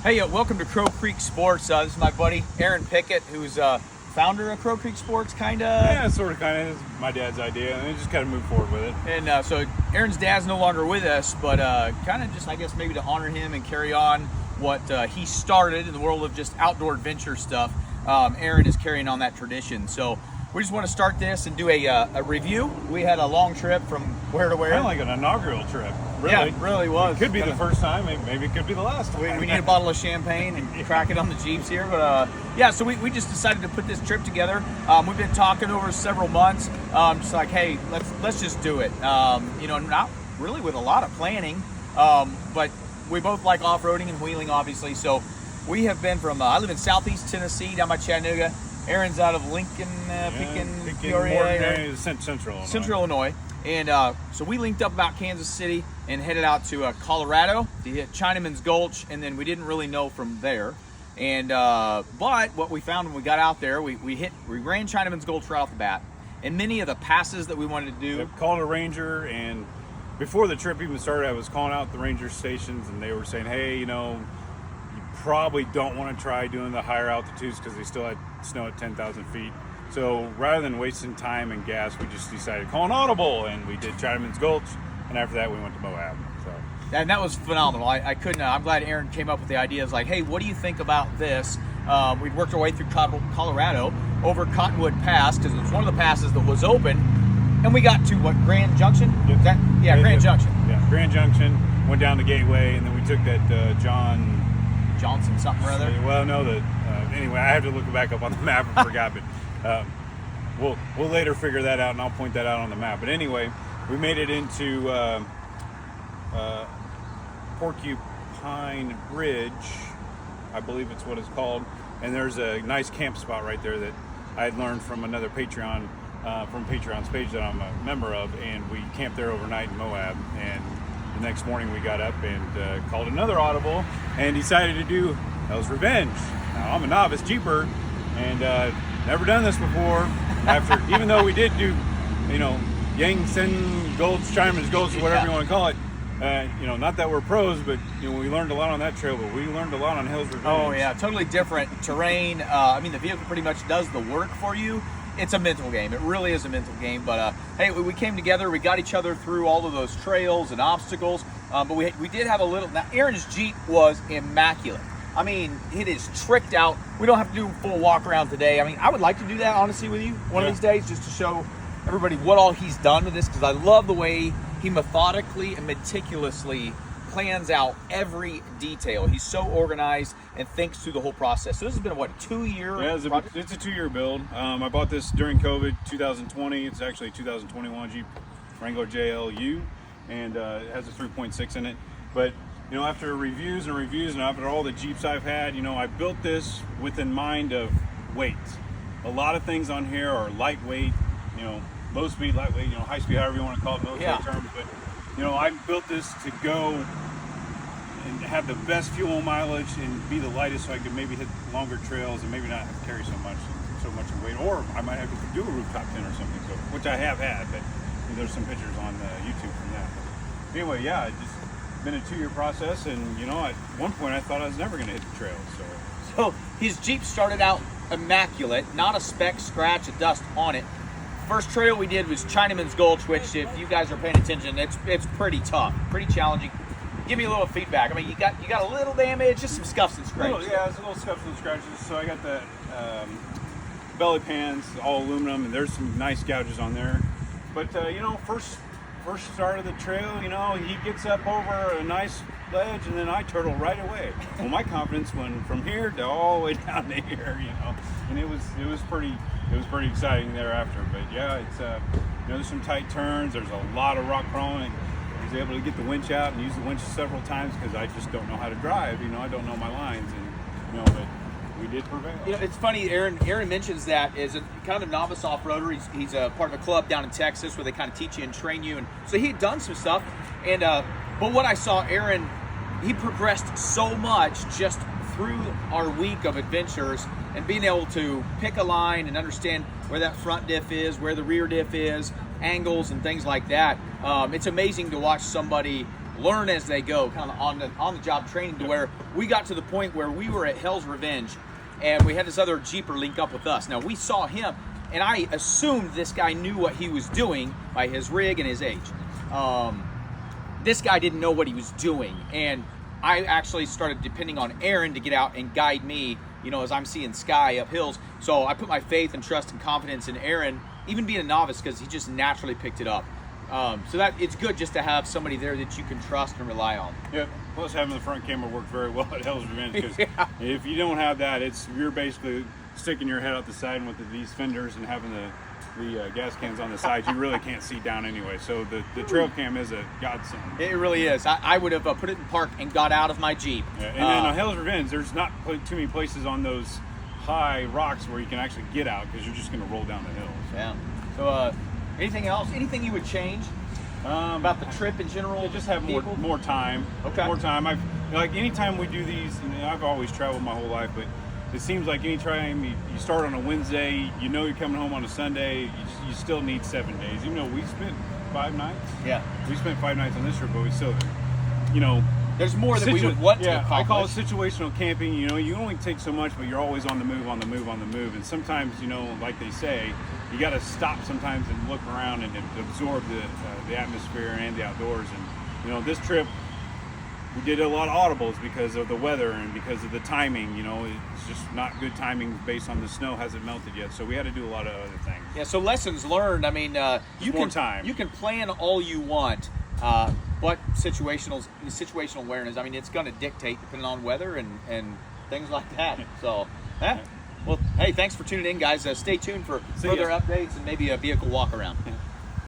Hey, welcome to Crow Creek Sports. This is my buddy Aaron Pickett, who's founder of Crow Creek Sports, kind of. Yeah, sort of, kind of. It's my dad's idea, and just kind of move forward with it. And so Aaron's dad's no longer with us, but kind of just, I guess, maybe to honor him and carry on what he started in the world of just outdoor adventure stuff. Aaron is carrying on that tradition. So we just want to start this and do a review. We had a long trip from where to where. Kind of like an inaugural trip. Really. Yeah, it really was. It could be the first time, maybe it could be the last time. We need a bottle of champagne and crack it on the Jeeps here. But yeah, so we just decided to put this trip together. We've been talking over several months. Just like, hey, let's just do it. Not really with a lot of planning, but we both like off-roading and wheeling, obviously. So we have been from, I live in Southeast Tennessee, down by Chattanooga. Aaron's out of Lincoln, Pekin, Peoria, Central Illinois. And so we linked up about Kansas City and headed out to Colorado to hit Chinaman's Gulch, and then we didn't really know from there. And but what we found when we got out there, we ran Chinaman's Gulch right off the bat, and many of the passes that we wanted to do. Yep, called a ranger, and before the trip even started, I was calling out the ranger stations, and they were saying, hey, you probably don't want to try doing the higher altitudes because they still had snow at 10,000 feet. So rather than wasting time and gas, we just decided to call an audible, and we did Chinaman's Gulch, and after that we went to Moab. So. And that was phenomenal. I couldn't. I'm glad Aaron came up with the idea. It's like, hey, what do you think about this? We'd worked our way through Colorado over Cottonwood Pass because it was one of the passes that was open, and we got to what, Grand Junction? Yep. Grand Junction. Yeah, Grand Junction. Went down to Gateway, and then we took that Johnson something or other. Well, no, anyway, I have to look back up on the map. I forgot, but we'll later figure that out, and I'll point that out on the map. But anyway, we made it into Porcupine Ridge, I believe it's what it's called, and there's a nice camp spot right there that I had learned from another Patreon, from Patreon's page that I'm a member of, and we camped there overnight in Moab, and the next morning we got up and called another audible and decided to do Hell's Revenge. Now, I'm a novice Jeeper and never done this before. Even though we did do, Yangtze Gulch, Chinaman's Gulch, or whatever you want to call it. Not that we're pros, but we learned a lot on that trail, but we learned a lot on Hell's Revenge. Oh yeah, totally different terrain. The vehicle pretty much does the work for you. It's a mental game. It really is a mental game. But hey, we came together. We got each other through all of those trails and obstacles. But we did have a little. Now, Aaron's Jeep was immaculate. It is tricked out. We don't have to do a full walk around today. I would like to do that, honestly, with you one of these days, just to show everybody what all he's done with this, because I love the way he methodically and meticulously plans out every detail. He's so organized and thinks through the whole process. So this has been, what, 2 year? Yeah, it's a 2-year build. I bought this during COVID, 2020. It's actually a 2021 Jeep Wrangler JLU, and it has a 3.6 in it. But after reviews and after all the Jeeps I've had, I built this with in mind of weight. A lot of things on here are lightweight, low speed, lightweight, high speed, however you want to call it, military terms. But I built this to go and have the best fuel mileage and be the lightest, so I could maybe hit longer trails and maybe not have to carry so much weight, or I might have to do a rooftop tent or something. So, which I have had, but there's some pictures on YouTube from that. But anyway, yeah, it just been a 2-year process, and at one point I thought I was never going to hit the trails. So his Jeep started out immaculate, not a speck, scratch, a dust on it. First trail we did was Chinaman's Gulch, which, if you guys are paying attention, it's pretty tough, pretty challenging. Give me a little feedback. You got a little damage, just some scuffs and scratches. There's a little scuffs and scratches. So I got the belly pans, all aluminum, and there's some nice gouges on there. But first start of the trail, he gets up over a nice ledge, and then I turtle right away. Well, my confidence went from here to all the way down to here, and it was pretty exciting thereafter. But yeah, it's there's some tight turns. There's a lot of rock crawling. I was able to get the winch out and use the winch several times because I just don't know how to drive. I don't know my lines, and but we did prevail. It's funny. Aaron mentions that as a kind of novice off-roader. He's a part of a club down in Texas where they kind of teach you and train you, and so he had done some stuff. And but what I saw, Aaron, he progressed so much just through our week of adventures and being able to pick a line and understand where that front diff is, where the rear diff is, angles and things like that. It's amazing to watch somebody learn as they go, kind of on the job training, to where we got to the point where we were at Hell's Revenge, and we had this other Jeeper link up with us. Now we saw him, and I assumed this guy knew what he was doing by his rig and his age. This guy didn't know what he was doing, and I actually started depending on Aaron to get out and guide me, as I'm seeing sky up hills. So I put my faith and trust and confidence in Aaron, even being a novice, because he just naturally picked it up. So that it's good just to have somebody there that you can trust and rely on. Yeah. Plus, having the front camera worked very well at Hell's Revenge, because if you don't have that, you're basically sticking your head out the side with these fenders and having the gas cans on the side. You really can't see down anyway. So the trail cam is a godsend. It really is. I would have put it in park and got out of my Jeep. Yeah. And then on Hell's Revenge, there's not too many places on those high rocks where you can actually get out, because you're just going to roll down the hills. Yeah. So anything else? Anything you would change about the trip in general? Just have more time. Okay. More time. Anytime we do these, and I've always traveled my whole life, but it seems like anytime you start on a Wednesday, you're coming home on a Sunday, you still need 7 days. Even though we spent 5 nights. Yeah. We spent 5 nights on this trip, but we still, there's more that we would want to accomplish. I call it situational camping. You only take so much, but you're always on the move, on the move, on the move. And sometimes, like they say, you got to stop sometimes and look around and absorb the atmosphere and the outdoors. And this trip, we did a lot of audibles because of the weather and because of the timing. It's just not good timing based on the snow hasn't melted yet. So we had to do a lot of other things. Yeah. So lessons learned. I mean, you can plan all you want, but situational awareness. I mean, it's going to dictate depending on weather and things like that. So, well, hey, thanks for tuning in, guys. Stay tuned for further updates and maybe a vehicle walk around.